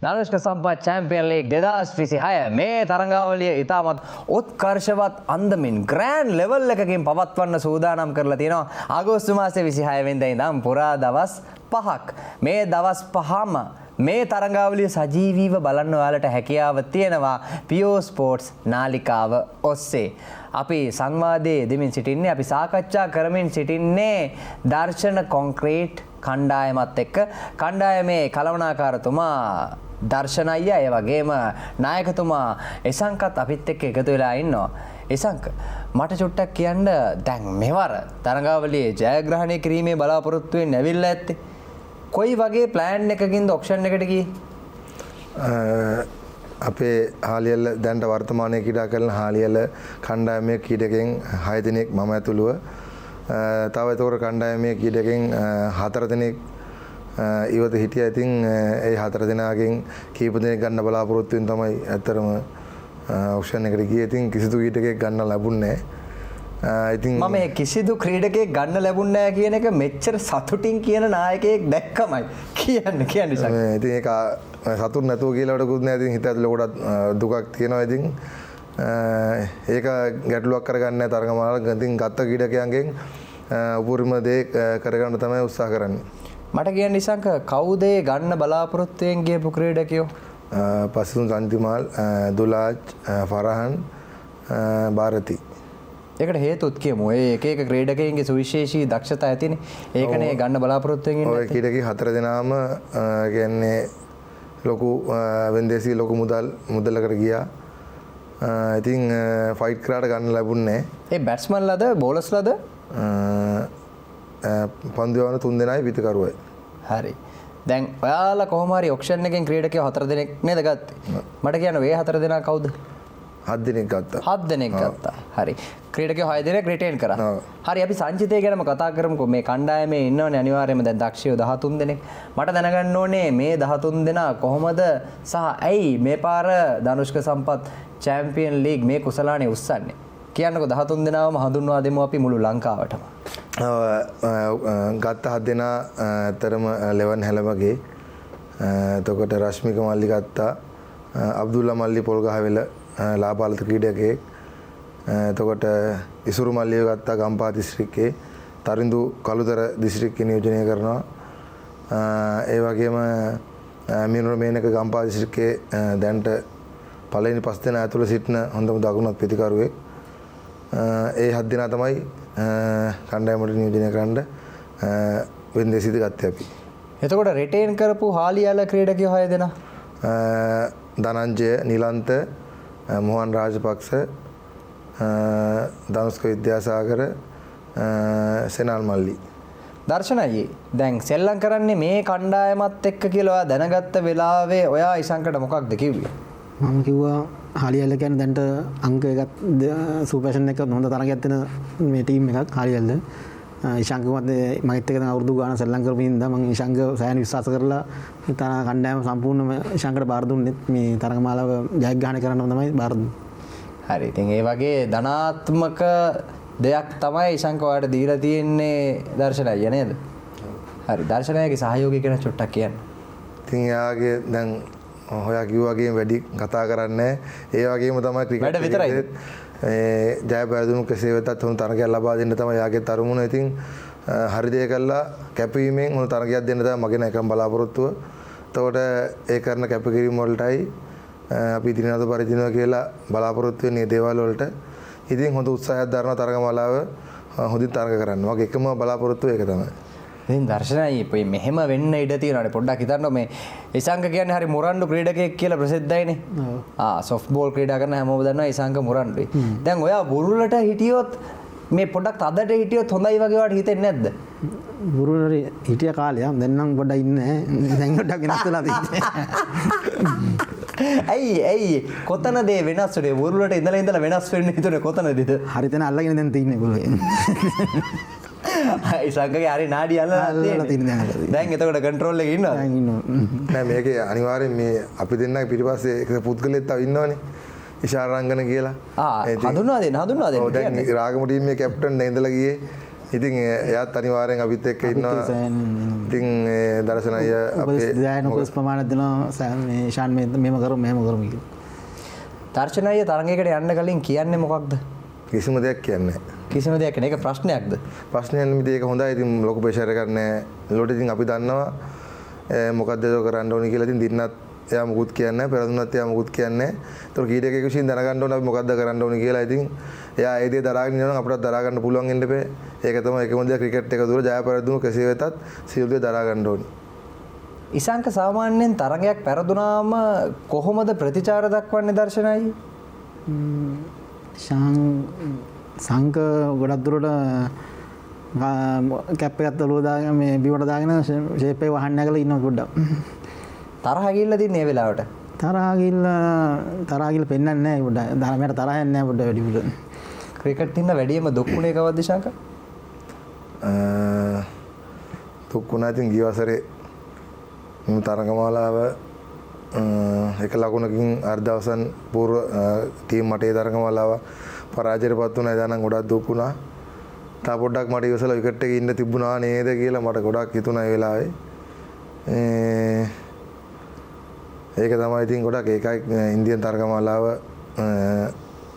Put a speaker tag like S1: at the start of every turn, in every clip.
S1: ධනුෂ්ක සම්පත් champion league 2026 මේ තරඟාවලිය ඉතාමත් උත්කර්ෂවත් අන්දමින් ග්‍රෑන්ඩ් ලෙවල් එකකින් පවත්වන්න සූදානම් කරලා තියෙනවා අගෝස්තු මාසයේ 26 වෙනිදා ඉඳන් පුරා දවස් 5ක්. මේ දවස් 5ම මේ තරඟාවලිය සජීවීව බලන්න ඔයාලට හැකියාව තියෙනවා පියෝ ස්පෝර්ට්ස් නාලිකාව ඔස්සේ. අපි සංවාදයේ දෙමින් සිටින්නේ අපි සාකච්ඡා කරමින් සිටින්නේ දර්ශන කොන්ක්‍රීට් කණ්ඩායමත් එක්ක. කණ්ඩායමේ කළමනාකාරතුමා දර්ශන අයියා ඒ වගේම නායකතුමා එසංකත් අපිත් එක්ක එකතු වෙලා ඉන්නවා. එසංක මට චුට්ටක් කියන්න දැන් මෙවර තරඟාවලියේ ජයග්‍රහණය කිරීමේ බලාපොරොත්තු වෙන්න ඇවිල්ලා ඇත්තේ කොයි වගේ ප්ලෑන් එකකින්ද ඔක්ෂන් එකට ගියේ?
S2: අපේ හාලියල දැන්ට වර්තමානයේ ක්‍රීඩා කරන හාලියල කණ්ඩායමේ ක්‍රීඩකයන් 6 දෙනෙක් මම ඇතුළුව තව ඒතකොට කණ්ඩායමේ ක්‍රීඩකයන් 4 දෙනෙක් ඉවත හිටියා. ඉතින් ඒ 4 දෙනාගෙන් කීප දෙනෙක් ගන්න බලාපොරොත්තු වෙන තමයි ඇත්තරම ඔක්ෂන් එකට ගියේ. ඉතින් කිසිදු ක්‍රීඩකයෙක් ගන්න ලැබුණේ නැහැ. ඉතින්
S1: මම මේ කිසිදු ක්‍රීඩකයෙක් ගන්න ලැබුණ නැහැ කියන එක මෙච්චර සතුටින් කියන නායකයෙක් දැක්කමයි කියන්නේ සක්.
S2: ඉතින් ඒක සතුට නැතුව කියලා වඩකුත් නැහැ. ඉතින් හිත ඇතුලේ ගොඩක් දුකක් තියෙනවා. ඉතින් ඒක ගැටලුවක් කරගන්න නැහැ තරගමාලා. ඉතින් ගත්ත ක්‍රීඩකයන්ගෙන් උපරිම දේ කරගන්න තමයි උත්සාහ කරන්නේ.
S1: මට කියන්න ඉසංක කවුද ගන්න බලාපොරොත්තුවෙන් ගියපු ක්‍රීඩකයෝ?
S2: පස්තුන් සන්තිමාල්, දුලාජ්, ෆරහන්, භාරති.
S1: ඒකට හේතුත් කියමු. ඒ එක එක ක්‍රීඩකයන්ගේ සුවිශේෂී දක්ෂතා ඇතිනේ. ඒකනේ ගන්න බලාපොරොත්තුවෙන් ඉන්නේ.
S2: ඔය ක්‍රීඩකී 4 දෙනාම කියන්නේ ලොකු වෙන්දේසි ලොකු මුදලකට ගියා. ඉතින් ෆයිට් කරාට ගන්න ලැබුණේ නැහැ.
S1: ඒ බැට්ස්මන්ලාද බෝලර්ස්ලාද?
S2: පන්දු යවන 3 දෙනායි පිටකරුවයි.
S1: හරි. දැන් ඔයාලා කොහොම හරි ඔක්ෂන් එකෙන් ක්‍රීඩකයෝ 4 දෙනෙක් නේද ගත්තේ? මට කියන්න මේ 4 දෙනා කවුද?
S2: 7 දෙනෙක් ගත්තා.
S1: 7 දෙනෙක් ගත්තා. හරි. ක්‍රීඩකයෝ 6 දෙනෙක් රිටේන් කරා. හරි අපි සංචිතය ගැනම කතා කරමුකෝ. මේ කණ්ඩායමේ ඉන්නවනේ අනිවාර්යයෙන්ම දැන් දක්ෂයෝ 13 දෙනෙක්. මට දැනගන්න ඕනේ මේ 13 දෙනා කොහොමද සහ ඇයි මේ පාර ධනුෂ්ක සම්පත් චැම්පියන් ලීග් මේ කුසලානේ උස්සන්නේ? කියන්නකෝ 13 දෙනාවම හඳුන්වා දෙමු අපි මුළු ලංකාවටම.
S2: ගත්ත 7 දෙනා ඇත්තරම ලෙවන් හැලමගේ. එතකොට රශ්මික මල්ලි ගත්තා. අබ්දුල්ලා මල්ලි පොල්ගහවෙල ලාපාලත ක්‍රීඩකයෙක්. එතකොට ඉසුරු මල්ලිය ගත්තා ගම්පහ දිස්ත්‍රික්කේ. තරිඳු කළුතර දිස්ත්‍රික්කේ නියෝජනය කරනවා. ඒ වගේම මිනුර මේනක ගම්පහ දිස්ත්‍රික්කේ දැන්ට පළවෙනි 5 දෙනා ඇතුළේ සිටින හොඳම දකුණත් ප්‍රතිකරුවෙක්. ඒ 7 දෙනා තමයි කණ්ඩායමට නියෝජනය කරන්න වෙන්දේසිද ගත්තේ අපි.
S1: එතකොට රිටේන් කරපු හාලියාල ක්‍රීඩකයෝ 6 දෙනා
S2: ධනංජය, නිලන්ත, මොහන් රාජපක්ෂ, ධනුෂ්ක විද්‍යාසාගර, සෙනල් මල්ලි.
S1: දර්ශනයි දැන් සෙල්ලම් කරන්නේ මේ කණ්ඩායමත් එක්ක කියලා ඔයා දැනගත්ත වෙලාවේ ඔයා ඉසංකට මොකක්ද කිව්වේ?
S3: මම කිව්වා හාලියල්ල කියන්නේ දැන්ට අංක එකක් සුපර්ෂන් එක හොඳ තරගයක් දෙන මේ ටීම් එකක් හාලියල්ල. ඉෂංකවත් මගෙත් එක්ක අවුරුදු ගාන සෙල්ලම් කරමින් ඉඳලා මම ඉෂංක සෑහෙන විශ්වාස කරලා තන කණ්ඩායම සම්පූර්ණයෙන්ම ඉෂංකට බාර දුන්නෙත් මේ තරගමාලාව ජයග්‍රහණය කරන්න තමයි බාර දුන්නේ.
S1: හරි. ඉතින් ඒ වගේ ධනාත්මක දෙයක් තමයි ඉෂංක ඔයාලට දීලා තියෙන්නේ දර්ශනය නේද? හරි. දර්ශනයගේ සහයෝගය ගැන චුට්ටක් කියන්න.
S2: ඉතින් එයාගේ දැන් හොයා කිව්වාගේ වැඩි කතා කරන්නේ. ඒ වගේම තමයි ක්‍රිකට්
S1: වැඩ විතරයි.
S2: ජය පෙරදුණු කෙසේ වෙතත් හොඳ තරගයක් ලබා දෙන්න තමයි යාගේ තරුමුණ. ඉතින් හරි දේ කළා කැපවීමෙන් හොඳ තරගයක් දෙන්න තමයි මගේ එකම බලාපොරොත්තුව. එතකොට ඒ කරන කැපකිරීම වලටයි අපි ඉදිරියට පරිදිනවා කියලා බලාපොරොත්තු වෙන්නේ දේවල් වලට. ඉතින් හොඳ උත්සාහයක් දරන තරගමාලාව හොඳින් තරග කරන්න. මගේ එකම බලාපොරොත්තුව ඒක තමයි.
S1: ඉතින් දර්ශනයි මෙහෙම වෙන්න ඉඩ තියෙනවානේ. පොඩ්ඩක් හිතන්න මේ ඉසංක කියන්නේ හරි මුරණ්ඩු ක්‍රීඩකයෙක් කියලා ප්‍රසිද්ධයිනේ. සොෆ්ට් බෝල් ක්‍රීඩා කරන හැමෝම දන්නවා ඉසංක මුරණ්ඩුයි. දැන් ඔයා බුරුලට හිටියොත් මේ පොඩ්ඩක් තදට හිටියොත් හොඳයි වගේ වට හිතෙන්නේ නැද්ද?
S3: බුරුලට හිටිය කාලේ දැන් නම් පොඩ්ඩක් ඉන්නේ නැහැ. දැන් පොඩ්ඩක් වෙනස් වෙලා තියෙන්නේ.
S1: ඇයි කොතනද වෙනස් වෙන්නේ? බුරුලට ඉඳලා වෙනස් වෙන්න හිතුනේ කොතනද?
S3: හරි තැන අල්ලගෙන දැන් තින්නේ බුරුලේ.
S1: ඉසංකගේ හරි නාඩි අල්ලලා තියෙනවා. දැන් එතකොට කන්ට්‍රෝල් එකේ ඉන්නවද?
S3: දැන් ඉන්නවා.
S2: නෑ මේකේ අනිවාර්යෙන් මේ අපි දෙන්නගේ පිටිපස්සේ එක පුද්ගලෙක් තව ඉන්නවනේ. ඉෂාරංගන කියලා.
S1: හඳුන්වා දෙන්න.
S2: ඔව් දැන් රාගම ටීමේ කැප්ටන් නේ ඉඳලා ගියේ. ඉතින් එයාත් අනිවාර්යෙන් අපිත් එක්ක ඉන්නවා. ඉතින් දර්ශන අයියා අපේ
S3: දායන උපස් ප්‍රමාණයක් දෙනවා මේ ෂාන් මෙහෙම කරමු මෙහෙම කරමු කියලා.
S1: දර්ශන අයියා තරඟයකට යන්න කලින් කියන්නේ මොකක්ද?
S2: කිසිම දෙයක් කියන්නේ නැහැ.
S1: කිසිම දෙයක් නෑ. ඒක ප්‍රශ්නයක්ද?
S2: ප්‍රශ්නයක් නෙමෙයි. ඒක හොඳයි. ඉතින් ලොකු ප්‍රෙෂර් එකක් නැහැ. ලොට ඉතින් අපි දන්නවා මොකක්ද ඒක කරන්න ඕනේ කියලා. ඉතින් දින්නත් එයා මුකුත් කියන්නේ නැහැ. පෙරදුනත් එයා මුකුත් කියන්නේ නැහැ. ඒතකොට කීඩකයෙකු විසින් දැනගන්න ඕනේ අපි මොකක්ද කරන්න ඕනේ කියලා. ඉතින් එයා ඒ දේ දරාගෙන ඉන්නවා නම් අපිට දරා ගන්න පුළුවන් වෙන්න බෑ. ඒක තමයි එකම දේ ක්‍රිකට් එක දුර ජය පෙරදුණු කෙසේ වෙතත් සියලු දේ දරා ගන්න ඕනේ.
S1: ඉසංක සාමාන්‍යයෙන් තරගයක් පෙරදුනාම කොහොමද ප්‍රතිචාර දක්වන්නේ දර්ශනයි?
S3: සංක ගොඩක් දුරට කැප් එකත් ඔලුව දාගෙන මේ බිමට දාගෙන ෂේප් එක වහන්න නැගලා ඉන්නවා පොඩ්ඩක්.
S1: තරහ ගිහිල්ලා තින්නේ මේ වෙලාවට.
S3: තරහ ගිහිල්ලා පෙන්නන්නේ නැහැ පොඩ්ඩක්. ධර්මයට තරහ යන්නේ නැහැ පොඩ්ඩක් වැඩි පුර.
S1: ක්‍රිකට් ඉන්න වැඩියම දුක්ුණේ කවද්ද ශාංක?
S2: දුක්ුණා ඉතින් ගිය වසරේ මම තරඟමාලාව එක ලකුණකින් අර්ධ අවසන් පූර්ව ටීම් මටේ තරඟමාලාව පරාජයටපත් වුණා. එදා නම් ගොඩක් දුක් වුණා. තා පොඩ්ඩක් මට ඉවසලා විකට් එකේ ඉන්න තිබුණා නේද කියලා මට ගොඩක් හිතුණා ඒ වෙලාවේ. ඒක තමයි ඉතින් ගොඩක් ඒකයි ඉන්දියන් තරඟමාලාව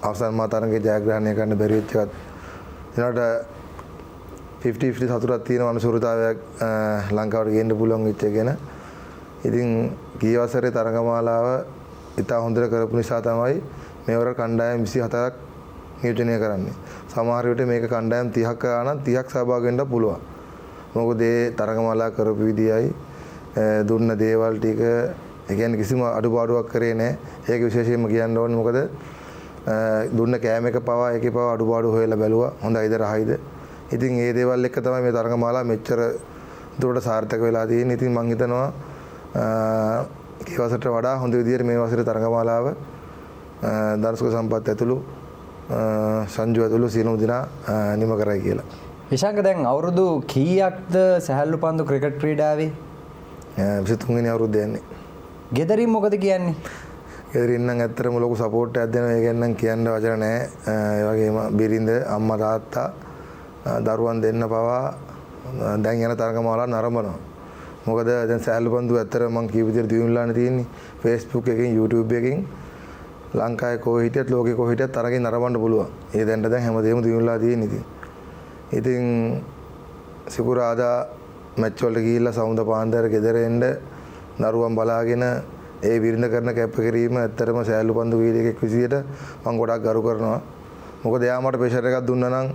S2: අවසන් මා තරඟේ ජයග්‍රහණය කරන්න බැරි වෙච්ච එකත්. ඒනට 50-50 සතුටක් තියෙන අනුසුරතාවයක් ලංකාවට ගේන්න පුළුවන් වෙච්ච එක ගැන. ඉතින් ගිය වසරේ තරඟමාලාව ඉතා හොඳට කරපු නිසා තමයි මේවර කණ්ඩායම් 27ක් නියෝජනය කරන්නේ. සමහර විට මේක කණ්ඩායම් 30ක් ආනත් 30ක් සහභාගී වෙන්න පුළුවන්. මොකද ඒ තරඟමාලා කරපු විදියයි දුන්න දේවල් ටික ඒ කියන්නේ කිසිම අඩුපාඩුවක් කරේ නැහැ. ඒක විශේෂයෙන්ම කියන්න ඕනේ. මොකද දුන්න කෑම එක පවා ඒකේ පවා අඩුපාඩු හොයලා බැලුවා. හොඳයිද රහයිද? ඉතින් මේ දේවල් එක්ක තමයි මේ තරඟමාලා මෙච්චර දුරට සාර්ථක වෙලා තියෙන්නේ. ඉතින් මම හිතනවා ගිය වසරට වඩා හොඳ විදියට මේ වසරේ තරඟමාලාව දර්ශක සම්පත් ඇතුළු සංජු ඇතුළු සියලුම දෙනා නිම කරයි කියලා.
S1: ඉෂාංක දැන් අවුරුදු කීයක්ද සැහැල්ලු පන්දු ක්‍රිකට් ක්‍රීඩාවේ?
S2: 23 වෙනි අවුරුද්ද යන්නේ.
S1: ගෙදරින් මොකද කියන්නේ?
S2: ගෙදරින් නම් ඇත්තටම ලොකු සපෝට් එකක් දෙනවා. ඒ කියන්නේ නම් කියන්න වචන නැහැ. ඒ වගේම බිරිඳ අම්මා තාත්තා දරුවන් දෙන්න පවා දැන් යන තරඟමාලා නරඹනවා. මොකද දැන් සැහැල්ලු පන්දු ඇත්තට මම කීප විදිහට දිනුලානේ තියෙන්නේ. Facebook එකකින් YouTube එකකින් ලංකාවේ කොහේ හිටියත් ලෝකේ කොහේ හිටියත් තරගෙන් නරඹන්න පුළුවන්. ඒ දැන් හැමදේම දිනුලා තියෙන්නේ ඉතින් සිකුරාදා මැච් වලට ගිහිල්ලා සමුද පාන්දර ගෙදර එන්න දරුවන් බලාගෙන ඒ බිරිඳ කරන කැප කිරීම ඇත්තටම සැහැල්ලු පන්දු වීරයෙක් විදියට මම ගොඩක් ගරු කරනවා. මොකද එයා මට ප්‍රෙෂර් එකක් දුන්නා නම්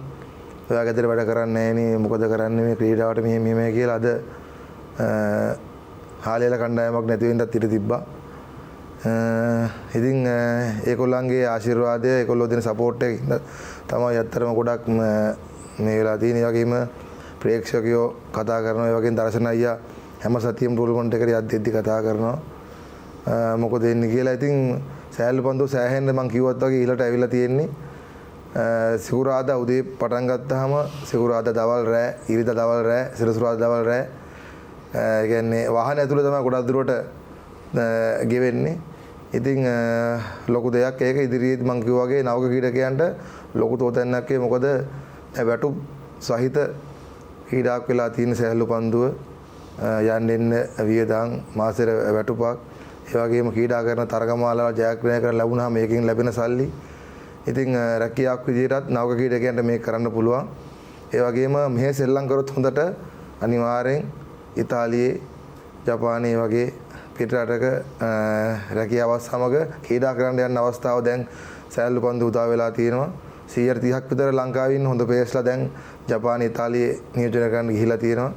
S2: ඔයා ගෙදර වැඩ කරන්නේ නැහැ නේ මොකද කරන්නේ මේ ක්‍රීඩාවට මෙහෙම කියලා අද හාලියල කණ්ඩායමක් නැති වෙන්නත් ඉඩ තිබ්බා. ඉතින් ඒගොල්ලන්ගේ ආශිර්වාදය ඒගොල්ලෝ දෙන සපෝට් එක තමයි ඇත්තටම ගොඩක් මේ වෙලා තියෙන. ඒ වගේම ප්‍රේක්ෂකයෝ කතා කරනවා. ඒ වගේම දර්ශන අයියා හැම සතියෙම ටූර්නමන්ට් එකට යද්දි කතා කරනවා. මොකද එන්නේ කියලා. ඉතින් සෑහළු පන්දු සෑහෙන්න මම කිව්වත් වගේ ඊළට ඇවිල්ලා තියෙන්නේ. සිකුරාදා උදේ පටන් ගත්තාම සිකුරාදා දවල් රෑ ඉරිදා දවල් රෑ සිරසුරාදා දවල් රෑ ඒ කියන්නේ වාහන ඇතුළේ තමයි ගොඩක් දුරට ගෙවෙන්නේ. ඉතින් ලොකු දෙයක් ඒක ඉදිරියේදී මම කිව්වා වගේ නවක ක්‍රීඩකයන්ට ලොකු තෝතැන්නක් ඒ මොකද වැටු සහිත ක්‍රීඩාවක් වෙලා තියෙන සැහැල්ලු පන්දුව යන්න එන්න වියදම් මාසෙට වැටුපක් ඒ වගේම ක්‍රීඩා කරන තරගමාලාව ජයග්‍රහණය කරලා ලැබුණාම මේකෙන් ලැබෙන සල්ලි ඉතින් රැකියාවක් විදිහටත් නවක ක්‍රීඩකයන්ට මේක කරන්න පුළුවන්. ඒ වගේම මෙහෙ සෙල්ලම් කරොත් හොඳට අනිවාර්යෙන් ඉතාලියේ ජපානයේ වගේ පිටරටක රැකියාවත් සමග ක්‍රීඩා කරන්න යන අවස්ථාව දැන් සැහැල්ලු පන්දු උදා වෙලා තියෙනවා. 130ක් විතර ලංකාවේ ඉන්න හොඳ පේස්ලා දැන් ජපාන ඉතාලියේ නියෝජනය කරන්න ගිහිලා තියෙනවා.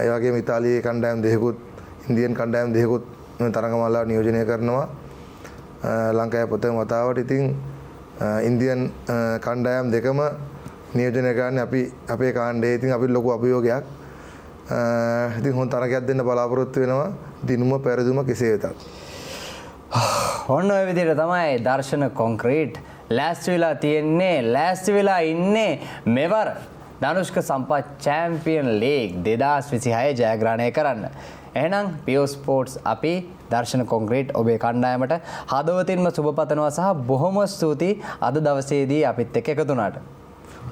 S2: ඒ වගේම ඉතාලියේ කණ්ඩායම් දෙකකුත් ඉන්දියන් කණ්ඩායම් දෙකකුත් තරඟමාලාව නියෝජනය කරනවා. ලංකාවේ ප්‍රථම වතාවට ඉතින් ඉන්දියන් කණ්ඩායම් දෙකම නියෝජනය කරන්නේ අපි අපේ කාණ්ඩයේ. ඉතින් අපි ලොකු අභියෝගයක් ඉතින් හොඳ තරගයක් දෙන්න බලාපොරොත්තු වෙනවා. දිනුම පෙරදුම කෙසේ වෙතත්.
S1: ඔන්න ඔය විදිහට තමයි දර්ශන කොන්ක්‍රීට් ලෑස්ති වෙලා තියෙන්නේ. ලෑස්ති වෙලා ඉන්නේ මෙවර ධනුෂ්ක සම්පත් චැම්පියන් ලීග් 2026 ජයග්‍රහණය කරන්න. එහෙනම් පියෝ ස්පෝර්ට්ස් අපි දර්ශන කොන්ක්‍රීට් ඔබේ කණ්ඩායමට හදවතින්ම සුබ පතනවා සහ බොහොම ස්තුතියි අද දවසේදී අපිත් එක්ක එකතු වුණාට.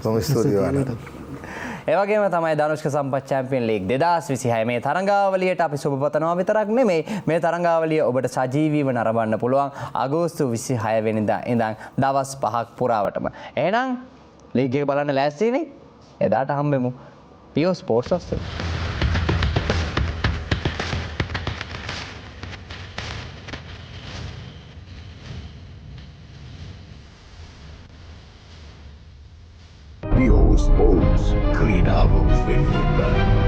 S2: බොහොම ස්තුතියි.
S1: ඒ වගේම තමයි ධනුෂ්ක සම්පත් චැම්පියන් ලීග් 2026 මේ තරඟාවලියට අපි සුබ පතනවා විතරක් නෙමෙයි මේ තරඟාවලිය ඔබට සජීවීව නරඹන්න පුළුවන් අගෝස්තු 26 වෙනිදා ඉඳන් දවස් 5ක් පුරාවටම. එහෙනම් ලීග් එක බලන්න ලෑස්තිනේ? එදාට හම්බෙමු. පියෝ ස්පෝර්ට්ස් ඔස්සේ.
S4: Pure Sports, Clean Out of